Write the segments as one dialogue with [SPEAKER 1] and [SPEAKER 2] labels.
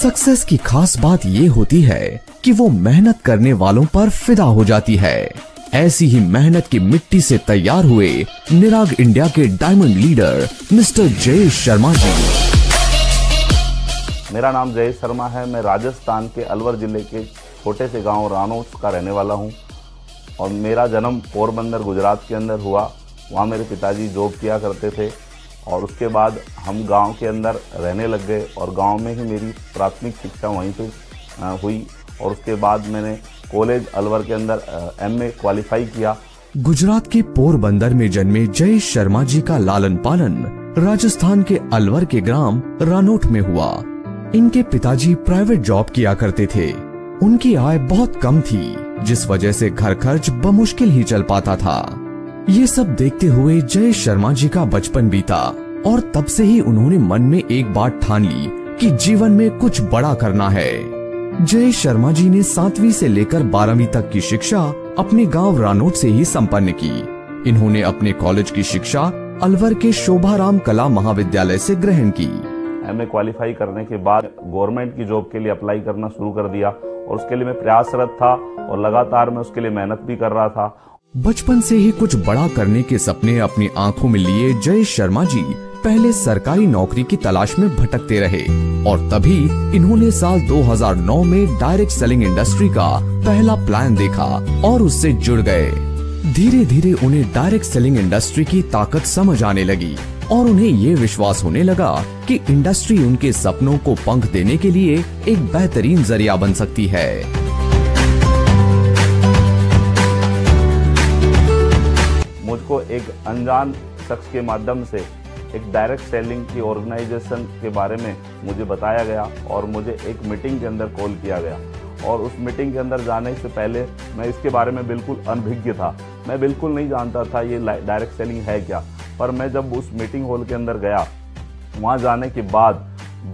[SPEAKER 1] Success की खास बात ये होती है कि वो मेहनत करने वालों पर फिदा हो जाती है। ऐसी ही मेहनत की मिट्टी से तैयार हुए निराग इंडिया के diamond leader mister Jayesh Sharma ji.
[SPEAKER 2] मेरा नाम जयेश शर्मा है। मैं राजस्थान के अलवर जिले के छोटे से गांव रानोट का रहने वाला हूं और मेरा जन्म पोरबंदर गुजरात के अंदर हुआ। वहां मेरे पिताजी जॉब किया करते थे और उसके बाद हम गांव के अंदर रहने लग गए और गांव में ही मेरी प्राथमिक शिक्षा वहीं पे हुई और उसके बाद मैंने कॉलेज अलवर के अंदर एमए क्वालिफाई किया।
[SPEAKER 1] गुजरात के पोरबंदर में जन्मे जयेश शर्मा जी का लालन पालन राजस्थान के अलवर के ग्राम रानोट में हुआ। इनके पिताजी प्राइवेट जॉब किया करते थे। उनकी आय बहुत कम थी, जिस वजह से घर खर्च बमुश्किल ही चल पाता था। ये सब देखते हुए जयेश शर्मा जी का बचपन बीता और तब से ही उन्होंने मन में एक बात ठान ली कि जीवन में कुछ बड़ा करना है। जयेश शर्मा जी ने 7वीं से लेकर 12वीं तक की शिक्षा अपने गांव रानोट से ही संपन्न की। इन्होंने अपने कॉलेज की शिक्षा अलवर के शोभाराम कला महाविद्यालय से ग्रहण की।
[SPEAKER 2] एमए क्वालिफाई करने के बाद गवर्नमेंट की जॉब के लिए अप्लाई करना शुरू कर दिया और उसके लिए मैं प्रयासरत था और लगातार मैं उसके लिए मेहनत भी कर रहा था।
[SPEAKER 1] बचपन से ही कुछ बड़ा करने के सपने अपनी आंखों में लिए जयेश शर्मा जी पहले सरकारी नौकरी की तलाश में भटकते रहे और तभी इन्होंने साल 2009 में डायरेक्ट सेलिंग इंडस्ट्री का पहला प्लान देखा और उससे जुड़ गए। धीरे धीरे उन्हें डायरेक्ट सेलिंग इंडस्ट्री की ताकत समझ आने लगी और उन्हें ये विश्वास होने लगा कि इंडस्ट्री उनके सपनों को पंख देने के लिए एक बेहतरीन जरिया बन सकती है।
[SPEAKER 2] मुझको एक अनजान शख्स के माध्यम से एक डायरेक्ट सेलिंग की ऑर्गेनाइजेशन के बारे में मुझे बताया गया और मुझे एक मीटिंग के अंदर कॉल किया गया और उस मीटिंग के अंदर जाने से पहले मैं इसके बारे में बिल्कुल अनभिज्ञ था। मैं बिल्कुल नहीं जानता था ये डायरेक्ट सेलिंग है क्या। पर मैं जब उस मीटिंग हॉल के अंदर गया, वहाँ जाने के बाद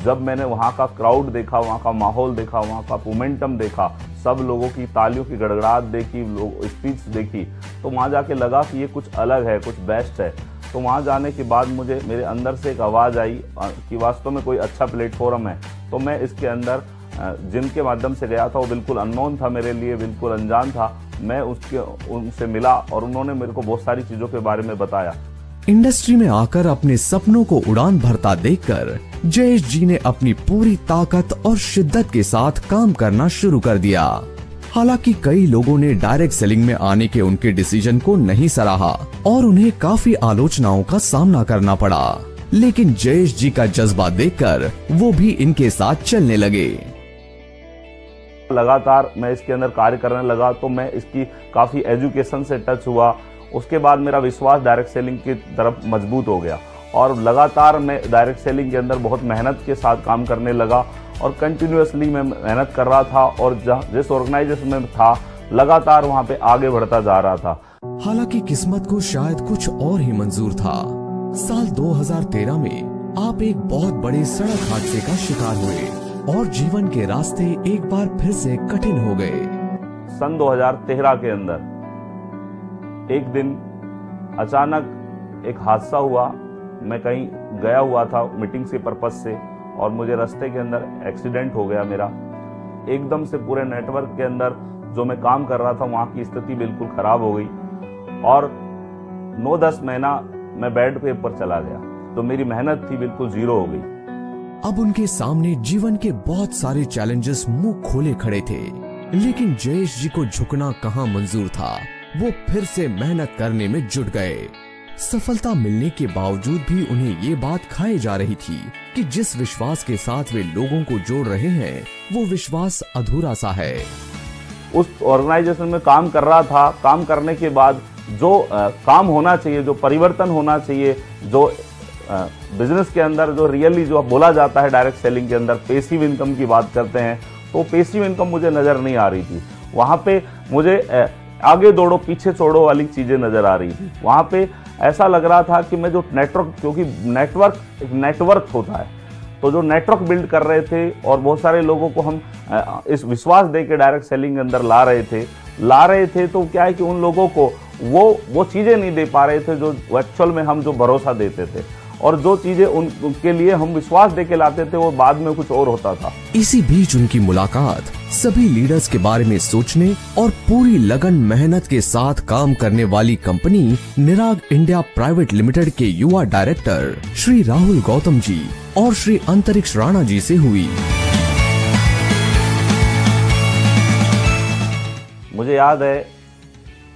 [SPEAKER 2] जब मैंने वहाँ का क्राउड देखा, वहाँ का माहौल देखा, वहाँ का मोमेंटम देखा, सब लोगों की तालियों की गड़गड़ाहट देखी, लोग स्पीच देखी, तो वहाँ जाके लगा कि ये कुछ अलग है, कुछ बेस्ट है। तो वहाँ जाने के बाद मुझे मेरे अंदर से एक आवाज़ आई कि वास्तव में कोई अच्छा प्लेटफॉर्म है। तो मैं इसके अंदर जिनके माध्यम से गया था वो बिल्कुल अननोन था मेरे लिए, बिल्कुल अनजान था। मैं उनसे मिला और उन्होंने मेरे को बहुत सारी चीज़ों के बारे में बताया।
[SPEAKER 1] इंडस्ट्री में आकर अपने सपनों को उड़ान भरता देखकर जयेश जी ने अपनी पूरी ताकत और शिद्दत के साथ काम करना शुरू कर दिया। हालांकि कई लोगों ने डायरेक्ट सेलिंग में आने के उनके डिसीजन को नहीं सराहा और उन्हें काफी आलोचनाओं का सामना करना पड़ा, लेकिन जयेश जी का जज्बा देखकर वो भी इनके साथ चलने लगे।
[SPEAKER 2] लगातार मैं इसके अंदर कार्य करने लगा तो मैं इसकी काफी एजुकेशन से टच हुआ। उसके बाद मेरा विश्वास डायरेक्ट सेलिंग की तरफ मजबूत हो गया और लगातार मैं डायरेक्ट सेलिंग के अंदर बहुत मेहनत के साथ काम करने लगा और कंटिन्यूअसली मैं मेहनत कर रहा था और जिस ऑर्गेनाइजेशन में था लगातार वहां पे आगे बढ़ता जा रहा था।
[SPEAKER 1] हालांकि किस्मत को शायद कुछ और ही मंजूर था। साल 2013 में आप एक बहुत बड़े सड़क हादसे का शिकार हुए और जीवन के रास्ते एक बार फिर से कठिन हो गए।
[SPEAKER 2] सन 2013 के अंदर एक दिन अचानक एक हादसा हुआ। मैं कहीं गया हुआ था मीटिंग के पर्पज से और मुझे रास्ते के अंदर एक्सीडेंट हो गया मेरा। एकदम से पूरे नेटवर्क के अंदर जो मैं काम कर रहा था वहाँ की स्थिति बिल्कुल खराब हो गई और 9-10 महीना मैं बेड पे ऊपर चला गया, तो मेरी मेहनत थी बिल्कुल जीरो हो गई।
[SPEAKER 1] अब उनके सामने जीवन के बहुत सारे चैलेंजेस मुंह खोले खड़े थे, लेकिन जयेश जी को झुकना कहाँ मंजूर था। वो फिर से मेहनत करने में जुट गए। सफलता मिलने के बावजूद भी उन्हें ये बात खाई जा रही थी कि जिस विश्वास के साथ वे लोगों को जोड़ रहे हैं वो विश्वास अधूरा सा है।
[SPEAKER 2] उस ऑर्गेनाइजेशन में काम कर रहा था। काम करने के बाद जो काम होना चाहिए, जो परिवर्तन होना चाहिए, जो बिजनेस के अंदर जो रियली जो बोला जाता है डायरेक्ट सेलिंग के अंदर पेसिव इनकम की बात करते हैं, तो पेसिव इनकम मुझे नजर नहीं आ रही थी। वहां पे मुझे आगे दौड़ो पीछे छोड़ो वाली चीजें नजर आ रही थी। वहां पे ऐसा लग रहा था कि मैं जो नेटवर्क, क्योंकि नेटवर्क एक नेटवर्क होता है, तो जो नेटवर्क बिल्ड कर रहे थे और बहुत सारे लोगों को हम इस विश्वास दे के डायरेक्ट सेलिंग के अंदर ला रहे थे, तो क्या है कि उन लोगों को वो चीजें नहीं दे पा रहे थे जो एक्चुअल में हम जो भरोसा देते थे। और जो चीजें उनके लिए हम विश्वास देके लाते थे वो बाद में कुछ और होता था।
[SPEAKER 1] इसी बीच उनकी मुलाकात सभी लीडर्स के बारे में सोचने और पूरी लगन मेहनत के साथ काम करने वाली कंपनी निराग इंडिया प्राइवेट लिमिटेड के युवा डायरेक्टर श्री राहुल गौतम जी और श्री अंतरिक्ष राणा जी से हुई।
[SPEAKER 2] मुझे याद है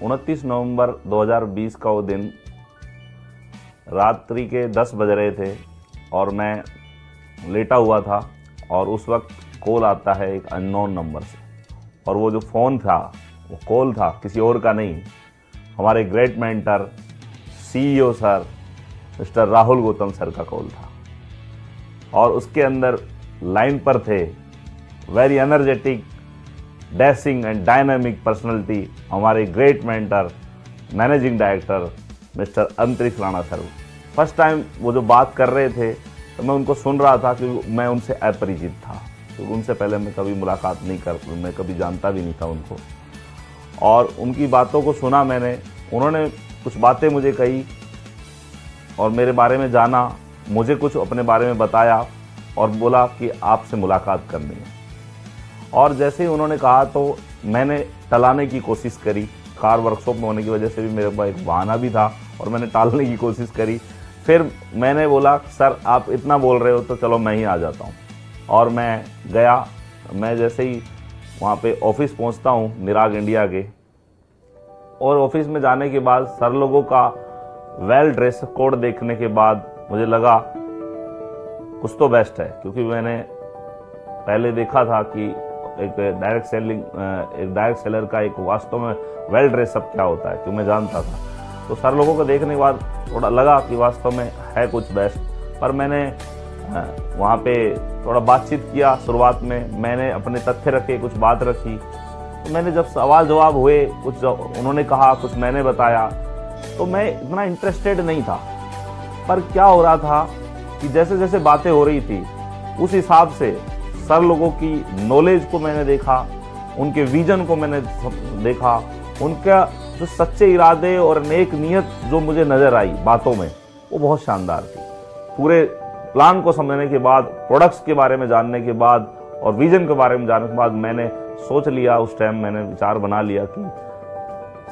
[SPEAKER 2] 29 नवंबर 2020 का वो दिन, रात्रि के 10 बज रहे थे और मैं लेटा हुआ था और उस वक्त कॉल आता है एक अननोन नंबर से, और वो जो फ़ोन था वो कॉल था किसी और का नहीं, हमारे great mentor CEO sir mister Rahul Gautam sir का कॉल था। और उसके अंदर लाइन पर थे very energetic, dashing and dynamic personality हमारे great mentor managing director mister Antariksh Rana sir. First time वो जो बात कर रहे थे तो मैं उनको सुन रहा था क्योंकि मैं उनसे अपरिचित था, क्योंकि उनसे पहले मैं कभी मुलाकात नहीं मैं कभी जानता भी नहीं था उनको। और उनकी बातों को सुना मैंने, उन्होंने कुछ बातें मुझे कही और मेरे बारे में जाना, मुझे कुछ अपने बारे में बताया और बोला कि आपसे मुलाकात करनी है। और जैसे ही उन्होंने कहा तो मैंने टलाने की कोशिश करी, कार वर्कशॉप में होने की वजह से भी मेरे पास एक बहाना भी था और मैंने टालने की कोशिश करी। फिर मैंने बोला सर आप इतना बोल रहे हो तो चलो मैं ही आ जाता हूँ, और मैं गया। मैं जैसे ही वहाँ पे ऑफिस पहुँचता हूँ निराग इंडिया के, और ऑफिस में जाने के बाद सर लोगों का वेल ड्रेस कोड देखने के बाद मुझे लगा कुछ तो बेस्ट है, क्योंकि मैंने पहले देखा था कि एक डायरेक्ट सेलर का एक वास्तव में वेल ड्रेसअप क्या होता है, क्योंकि मैं जानता था। तो सर लोगों को देखने के बाद थोड़ा लगा कि वास्तव में है कुछ बेस्ट। पर मैंने वहाँ पे थोड़ा बातचीत किया। शुरुआत में मैंने अपने तथ्य रखे, कुछ बात रखी। तो मैंने जब सवाल जवाब हुए, कुछ उन्होंने कहा, कुछ मैंने बताया, तो मैं इतना इंटरेस्टेड नहीं था। पर क्या हो रहा था कि जैसे जैसे बातें हो रही थी उस हिसाब से सर लोगों की नॉलेज को मैंने देखा, उनके विजन को मैंने देखा, उनका जो सच्चे इरादे और नेक नियत जो मुझे नजर आई बातों में, वो बहुत शानदार थी। पूरे प्लान को समझने के बाद, प्रोडक्ट्स के बारे में जानने के बाद और विजन के बारे में जानने के बाद मैंने सोच लिया, उस टाइम मैंने विचार बना लिया कि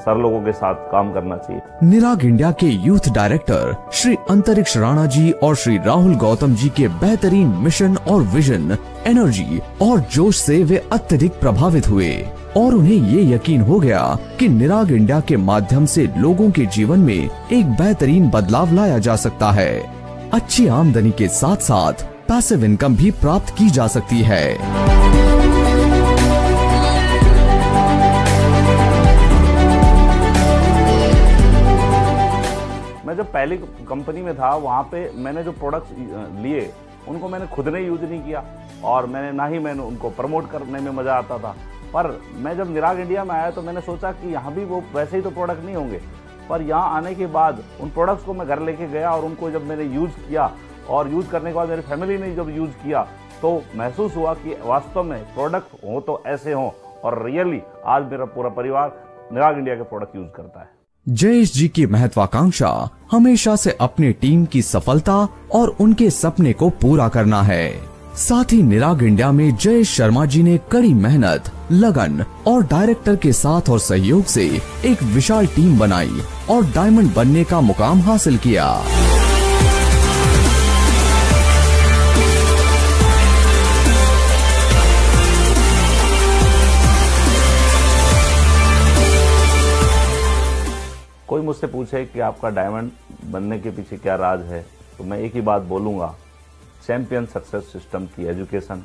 [SPEAKER 2] सर लोगों के साथ काम करना चाहिए।
[SPEAKER 1] निराग इंडिया के यूथ डायरेक्टर श्री अंतरिक्ष राणा जी और श्री राहुल गौतम जी के बेहतरीन मिशन और विजन, एनर्जी और जोश से वे अत्यधिक प्रभावित हुए और उन्हें ये यकीन हो गया कि निराग इंडिया के माध्यम से लोगों के जीवन में एक बेहतरीन बदलाव लाया जा सकता है। अच्छी आमदनी के साथ साथ पैसिव इनकम भी प्राप्त की जा सकती है।
[SPEAKER 2] मैं जब पहली कंपनी में था वहाँ पे मैंने जो प्रोडक्ट्स लिए उनको मैंने खुद ने यूज नहीं किया और मैंने उनको प्रमोट करने में मज़ा आता था। पर मैं जब निराग इंडिया में आया तो मैंने सोचा कि यहाँ भी वो वैसे ही तो प्रोडक्ट नहीं होंगे। पर यहाँ आने के बाद उन प्रोडक्ट्स को मैं घर लेके गया और उनको जब मैंने यूज़ किया और यूज़ करने के बाद मेरी फैमिली ने जब यूज़ किया तो महसूस हुआ कि वास्तव में प्रोडक्ट हो तो ऐसे हों, और रियली आज मेरा पूरा परिवार निराग इंडिया के प्रोडक्ट यूज़ करता है।
[SPEAKER 1] जयेश जी की महत्वाकांक्षा हमेशा से अपनी टीम की सफलता और उनके सपने को पूरा करना है। साथ ही निराग इंडिया में जयेश शर्मा जी ने कड़ी मेहनत, लगन और डायरेक्टर के साथ और सहयोग से एक विशाल टीम बनाई और डायमंड बनने का मुकाम हासिल किया।
[SPEAKER 2] कोई मुझसे पूछे कि आपका डायमंड बनने के पीछे क्या राज है, तो मैं एक ही बात बोलूँगा, चैंपियन सक्सेस सिस्टम की एजुकेशन।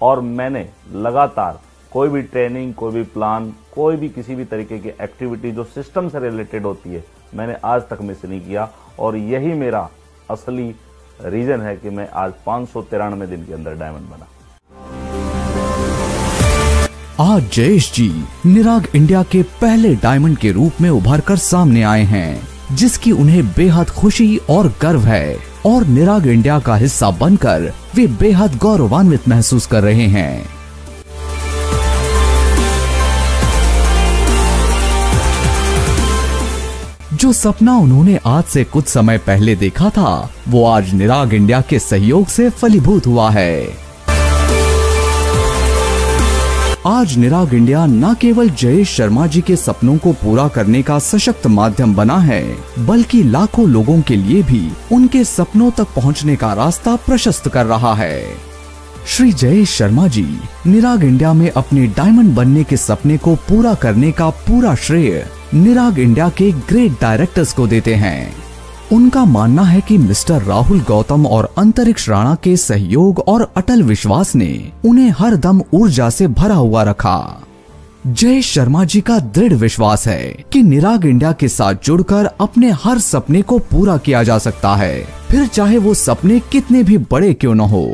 [SPEAKER 2] और मैंने लगातार कोई भी ट्रेनिंग, कोई भी प्लान, कोई भी किसी भी तरीके की एक्टिविटी जो सिस्टम से रिलेटेड होती है, मैंने आज तक मिस नहीं किया। और यही मेरा असली रीजन है कि मैं आज 593 दिन के अंदर डायमंड बना।
[SPEAKER 1] आज जयेश जी निराग इंडिया के पहले डायमंड के रूप में उभर कर सामने आए हैं, जिसकी उन्हें बेहद खुशी और गर्व है और निराग इंडिया का हिस्सा बनकर वे बेहद गौरवान्वित महसूस कर रहे हैं। जो सपना उन्होंने आज से कुछ समय पहले देखा था, वो आज निराग इंडिया के सहयोग से फलीभूत हुआ है। आज निराग इंडिया न केवल जयेश शर्मा जी के सपनों को पूरा करने का सशक्त माध्यम बना है, बल्कि लाखों लोगों के लिए भी उनके सपनों तक पहुंचने का रास्ता प्रशस्त कर रहा है। श्री जयेश शर्मा जी निराग इंडिया में अपने डायमंड बनने के सपने को पूरा करने का पूरा श्रेय निराग इंडिया के ग्रेट डायरेक्टर्स को देते हैं। उनका मानना है कि मिस्टर राहुल गौतम और अंतरिक्ष राणा के सहयोग और अटल विश्वास ने उन्हें हर दम ऊर्जा से भरा हुआ रखा। जयेश शर्मा जी का दृढ़ विश्वास है कि निराग इंडिया के साथ जुड़कर अपने हर सपने को पूरा किया जा सकता है, फिर चाहे वो सपने कितने भी बड़े क्यों न हो।